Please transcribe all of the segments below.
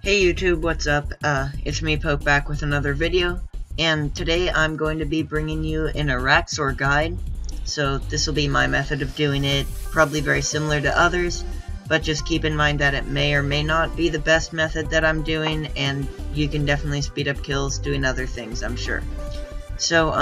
Hey YouTube, what's up? It's me, Poke, back with another video, and today I'm going to be bringing you an Arraxor guide. So this will be my method of doing it, probably very similar to others, but just keep in mind that it may or may not be the best method that I'm doing, and you can definitely speed up kills doing other things, I'm sure. So,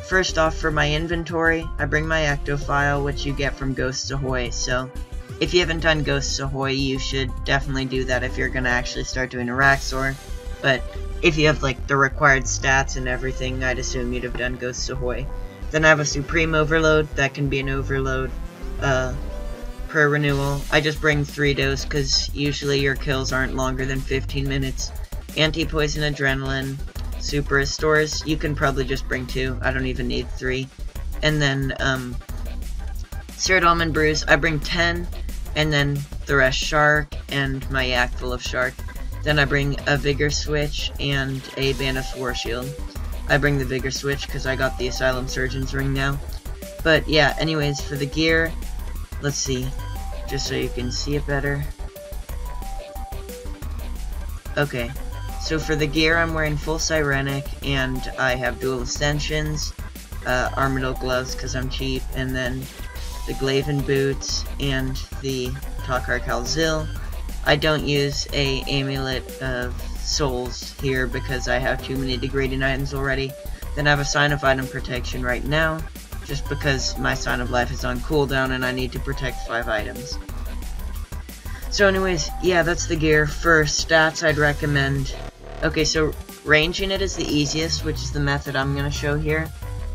first off, for my inventory, I bring my ecto file, which you get from Ghosts Ahoy. So if you haven't done Ghosts Ahoy, you should definitely do that if you're going to actually start doing Arraxor. But if you have like the required stats and everything, I'd assume you'd have done Ghosts Ahoy. Then I have a Supreme Overload. That can be an overload per renewal. I just bring 3 dose because usually your kills aren't longer than 15 minutes. Anti-poison adrenaline. Super restores. You can probably just bring 2. I don't even need 3. And then Seared Almond Brews. I bring 10. And then the rest Shark, and my yak full of Shark. Then I bring a Vigor Switch and a Banus War Shield. I bring the Vigor Switch because I got the Asylum Surgeon's Ring now. But yeah, anyways, for the gear, let's see, just so you can see it better. Okay, so for the gear, I'm wearing full Sirenic, and I have dual Ascensions, Armadyl Gloves because I'm cheap, and then the Glaven Boots, and the Takar Kalzil. I don't use a Amulet of Souls here because I have too many degrading items already. Then I have a Sign of Item Protection right now, just because my Sign of Life is on cooldown and I need to protect 5 items. So anyways, yeah, that's the gear. For stats, I'd recommend... Okay, so ranging it is the easiest, which is the method I'm going to show here.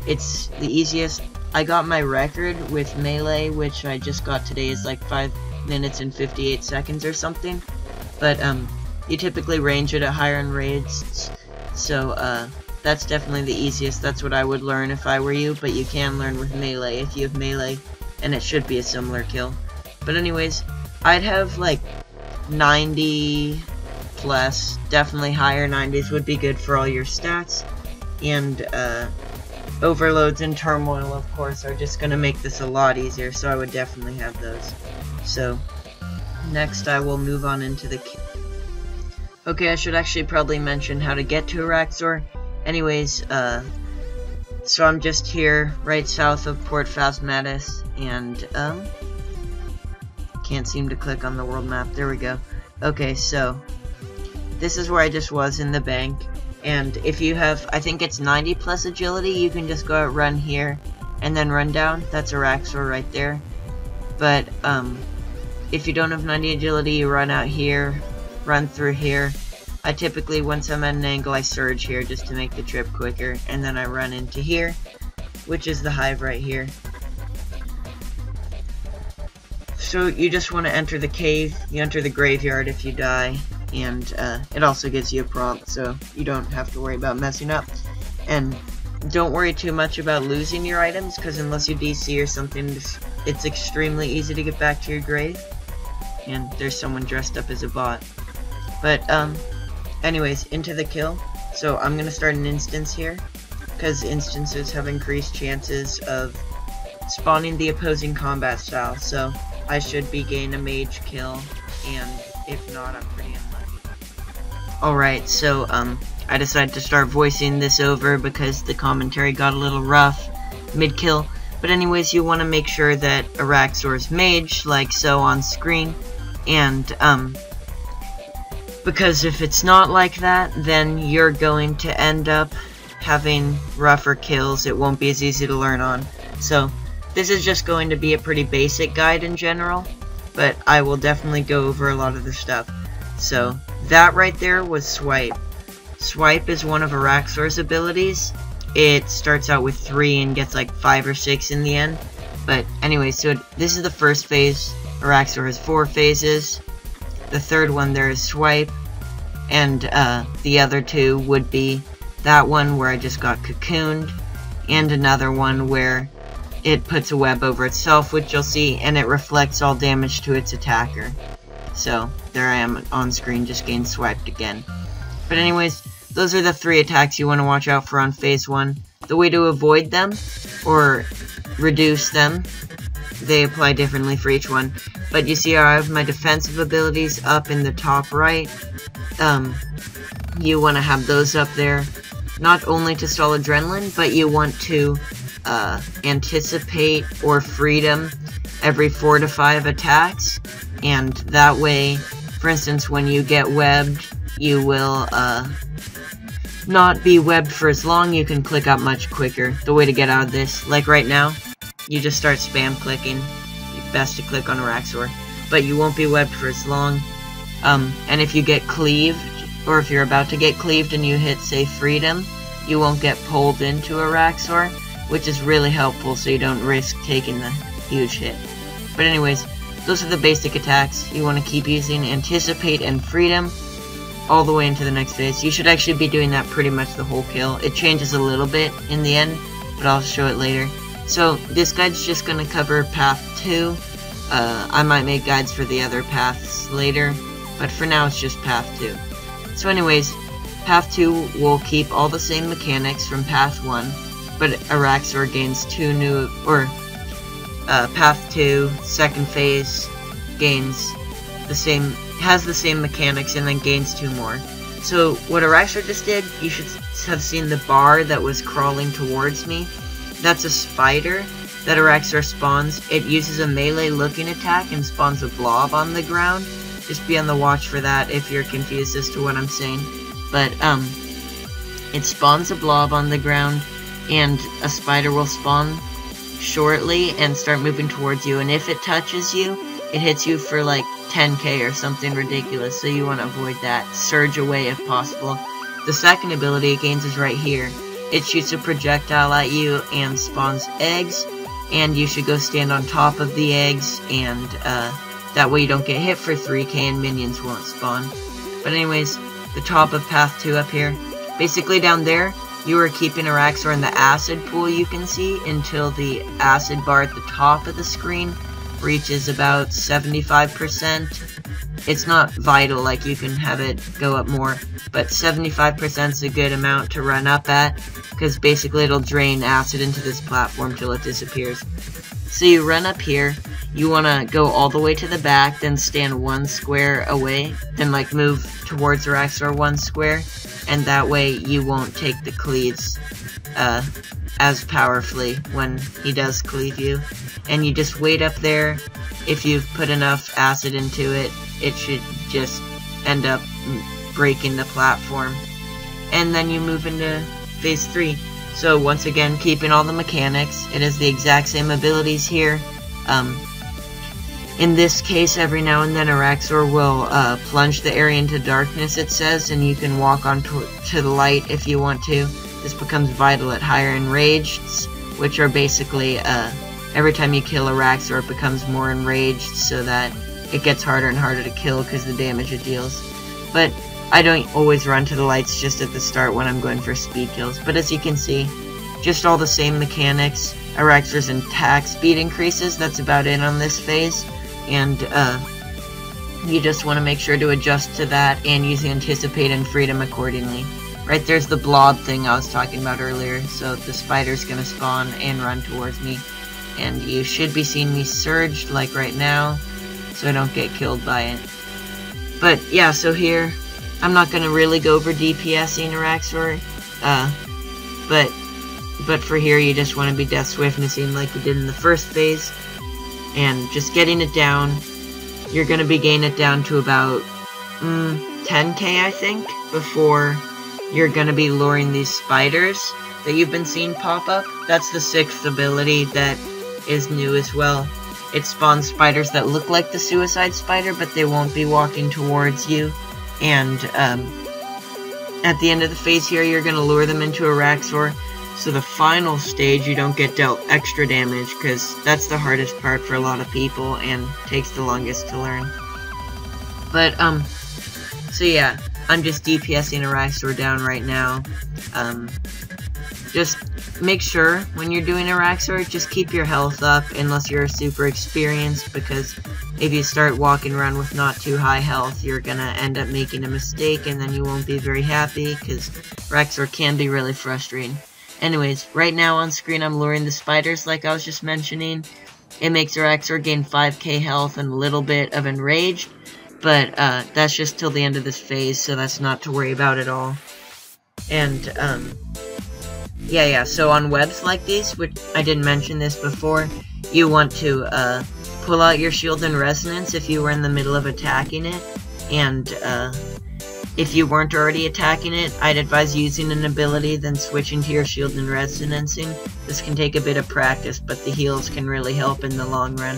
It's the easiest. I got my record with melee, which I just got today, is like 5 minutes and 58 seconds or something. But you typically range it at higher end raids, so that's definitely the easiest. That's what I would learn if I were you, but you can learn with melee if you have melee, and it should be a similar kill. But anyways, I'd have like 90 plus, definitely higher 90s would be good for all your stats, and Overloads and Turmoil, of course, are just going to make this a lot easier, so I would definitely have those. So, next I will move on into the... Okay, I should actually probably mention how to get to Arraxor. Anyways, so I'm just here, right south of Port Phasmatis, and, can't seem to click on the world map. There we go. Okay, so, this is where I just was in the bank. And if you have, I think it's 90 plus agility, you can just go out, run here, and then run down. That's Arraxor right there. But, if you don't have 90 agility, you run out here, run through here. I typically, once I'm at an angle, I surge here just to make the trip quicker, and then I run into here, which is the hive right here. So you just want to enter the cave, you enter the graveyard if you die, and it also gives you a prompt, so you don't have to worry about messing up. And don't worry too much about losing your items, because unless you DC or something, it's extremely easy to get back to your grave. And there's someone dressed up as a bot. But, anyways, into the kill. So I'm going to start an instance here, because instances have increased chances of spawning the opposing combat style. So I should be getting a mage kill, and if not, I'm pretty unlucky. Alright, so, I decided to start voicing this over because the commentary got a little rough mid-kill. But anyways, you want to make sure that Arraxor is mage, like so on screen. And, because if it's not like that, then you're going to end up having rougher kills. It won't be as easy to learn on. So, this is just going to be a pretty basic guide in general, but I will definitely go over a lot of the stuff. So, that right there was Swipe. Swipe is one of Arraxor's abilities. It starts out with 3 and gets like 5 or 6 in the end. But anyway, so this is the first phase. Arraxor has 4 phases. The third one there is Swipe. And the other 2 would be that one where I just got cocooned. And another one where it puts a web over itself, which you'll see, and it reflects all damage to its attacker. So, there I am on screen, just getting swiped again. But anyways, those are the 3 attacks you want to watch out for on phase 1. The way to avoid them, or reduce them, they apply differently for each one. But you see how I have my defensive abilities up in the top right? You want to have those up there, not only to stall adrenaline, but you want to anticipate or freedom every 4 to 5 attacks, and that way, for instance, when you get webbed, you will not be webbed for as long. You can click out much quicker. The way to get out of this, like right now, you just start spam clicking. Best to click on Arraxor, but you won't be webbed for as long. And if you get cleaved, or if you're about to get cleaved and you hit, say, freedom, you won't get pulled into Arraxor, which is really helpful so you don't risk taking the huge hit. But anyways, those are the basic attacks. You want to keep using Anticipate and Freedom all the way into the next phase. You should actually be doing that pretty much the whole kill. It changes a little bit in the end, but I'll show it later. So, this guide's just going to cover Path 2. I might make guides for the other paths later, but for now it's just Path 2. So anyways, Path 2 will keep all the same mechanics from Path 1, but Arraxor gains 2 new, or Path 2, second phase, gains the same, has the same mechanics and then gains 2 more. So what Arraxor just did, you should have seen the bar that was crawling towards me. That's a spider that Arraxor spawns. It uses a melee looking attack and spawns a blob on the ground. Just be on the watch for that if you're confused as to what I'm saying. But, it spawns a blob on the ground, and a spider will spawn shortly and start moving towards you. And if it touches you, it hits you for like 10k or something ridiculous, so you want to avoid that. Surge away if possible. The second ability it gains is right here. It shoots a projectile at you and spawns eggs, and you should go stand on top of the eggs, and that way you don't get hit for 3k and minions won't spawn. But anyways, the top of Path 2 up here, basically down there, you are keeping Arraxor in the acid pool you can see until the acid bar at the top of the screen reaches about 75%. It's not vital, like you can have it go up more, but 75% is a good amount to run up at, because basically it'll drain acid into this platform till it disappears. So you run up here, you want to go all the way to the back, then stand 1 square away, then like move towards Arraxor 1 square, and that way you won't take the cleaves as powerfully when he does cleave you. And you just wait up there. If you've put enough acid into it, it should just end up breaking the platform. And then you move into Phase 3. So once again, keeping all the mechanics, it has the exact same abilities here. In this case, every now and then Arraxor will plunge the area into darkness, it says, and you can walk on to the light if you want to. This becomes vital at higher enrageds, which are basically, every time you kill Arraxor, it becomes more enraged, so that it gets harder and harder to kill because the damage it deals. But I don't always run to the lights just at the start when I'm going for speed kills. But as you can see, just all the same mechanics. Arraxor's attack speed increases, that's about it on this phase. And you just want to make sure to adjust to that and use Anticipate and Freedom accordingly. Right there's the blob thing I was talking about earlier, so the spider's gonna spawn and run towards me. And you should be seeing me surged like right now, so I don't get killed by it. But yeah, so here, I'm not gonna really go over DPSing Arraxor, but for here you just want to be Death Swiftnessing like you did in the first phase, and just getting it down. You're gonna be getting it down to about 10k I think, before you're gonna be luring these spiders that you've been seeing pop up. That's the 6th ability that is new as well. It spawns spiders that look like the suicide spider, but they won't be walking towards you. And at the end of the phase here, you're gonna lure them into Arraxor. So the final stage, you don't get dealt extra damage, because that's the hardest part for a lot of people and takes the longest to learn. But so yeah, I'm just DPSing Arraxor down right now. Just make sure when you're doing Arraxor, just keep your health up unless you're super experienced, because if you start walking around with not too high health, you're gonna end up making a mistake and then you won't be very happy, because Arraxor can be really frustrating. Anyways, right now on screen I'm luring the spiders like I was just mentioning, It makes Arraxor gain 5k health and a little bit of Enraged, but that's just till the end of this phase, so that's not to worry about at all. And, yeah, so on webs like these, which I didn't mention this before, you want to pull out your Shield and Resonance if you were in the middle of attacking it, and if you weren't already attacking it, I'd advise using an ability, then switching to your Shield and Resonancing. This can take a bit of practice, but the heals can really help in the long run.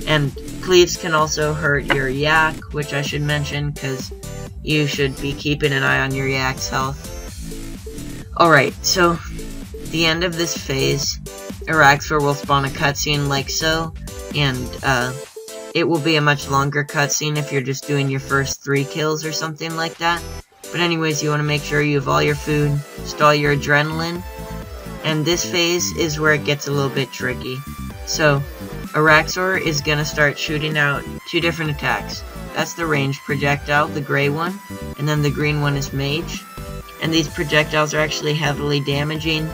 And Cleaves can also hurt your Yak, which I should mention, because you should be keeping an eye on your Yak's health. Alright, so, the end of this phase, Arraxor will spawn a cutscene like so, and, it will be a much longer cutscene if you're just doing your first 3 kills or something like that. But anyways, you want to make sure you have all your food, stall your adrenaline, and this phase is where it gets a little bit tricky. So, Arraxor is gonna start shooting out 2 different attacks. That's the ranged projectile, the gray one, and then the green one is Mage. And these projectiles are actually heavily damaging.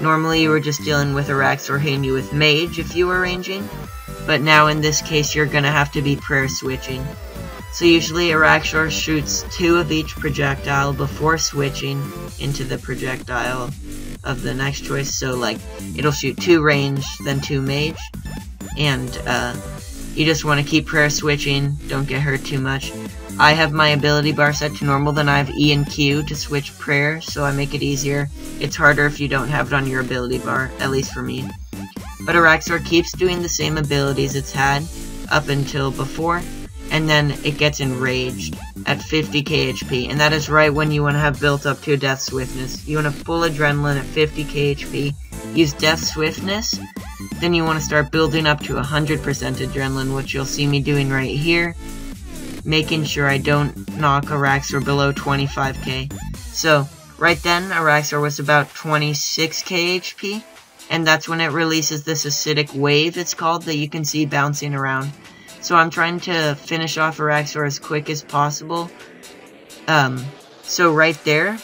Normally you were just dealing with Arraxor hitting you with Mage if you were ranging, but now in this case you're gonna have to be prayer switching. So usually Arraxor shoots 2 of each projectile before switching into the projectile of the next choice. So like, it'll shoot 2 range, then 2 mage, and you just want to keep prayer switching, don't get hurt too much. I have my ability bar set to normal, then I have E and Q to switch prayer, so I make it easier. It's harder if you don't have it on your ability bar, at least for me. But Arraxor keeps doing the same abilities it's had up until before, and then it gets enraged at 50k HP, and that is right when you want to have built up to a Death Swiftness. You want to full adrenaline at 50k HP, use Death Swiftness, then you want to start building up to 100% adrenaline, which you'll see me doing right here, making sure I don't knock Arraxor below 25k. So, right then, Arraxor was about 26k HP, and that's when it releases this acidic wave, it's called, that you can see bouncing around. So I'm trying to finish off Arraxor as quick as possible. So right there,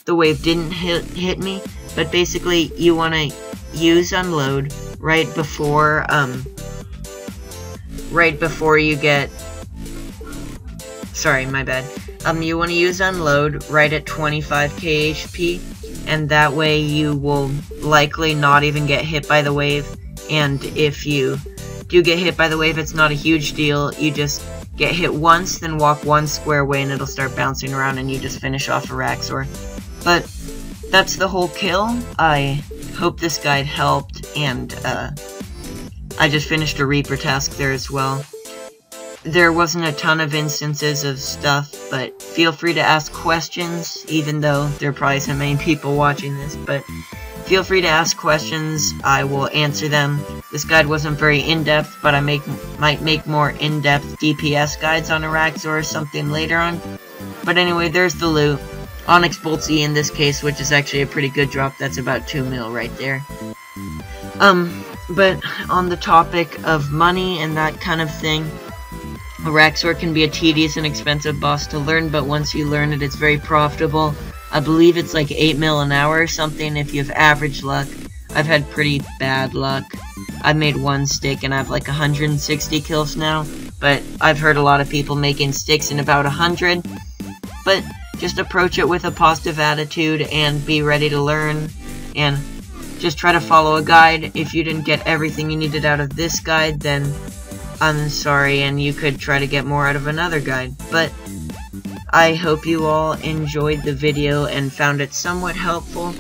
the wave didn't hit me, but basically you want to use Unload right before you get... Sorry, my bad. You want to use Unload right at 25k HP, and that way you will likely not even get hit by the wave, and if you do get hit by the wave, it's not a huge deal. You just get hit once, then walk 1 square away, and it'll start bouncing around, and you just finish off Arraxor. But that's the whole kill. I hope this guide helped, and I just finished a Reaper task there as well. There wasn't a ton of instances of stuff, but feel free to ask questions, even though there probably isn't many people watching this, but feel free to ask questions, I will answer them. This guide wasn't very in-depth, but I might make more in-depth DPS guides on Arraxor or something later on. But anyway, there's the loot. Onyx Bolt's E in this case, which is actually a pretty good drop. That's about 2 mil right there. But on the topic of money and that kind of thing, Arraxor can be a tedious and expensive boss to learn, but once you learn it, it's very profitable. I believe it's like 8 mil an hour or something if you have average luck. I've had pretty bad luck. I've made 1 stick and I have like 160 kills now, but I've heard a lot of people making sticks in about 100. But just approach it with a positive attitude and be ready to learn, and just try to follow a guide. If you didn't get everything you needed out of this guide, then I'm sorry, and you could try to get more out of another guide. But I hope you all enjoyed the video and found it somewhat helpful,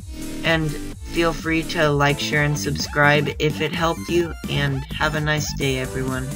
and feel free to like, share, and subscribe if it helped you, and have a nice day, everyone.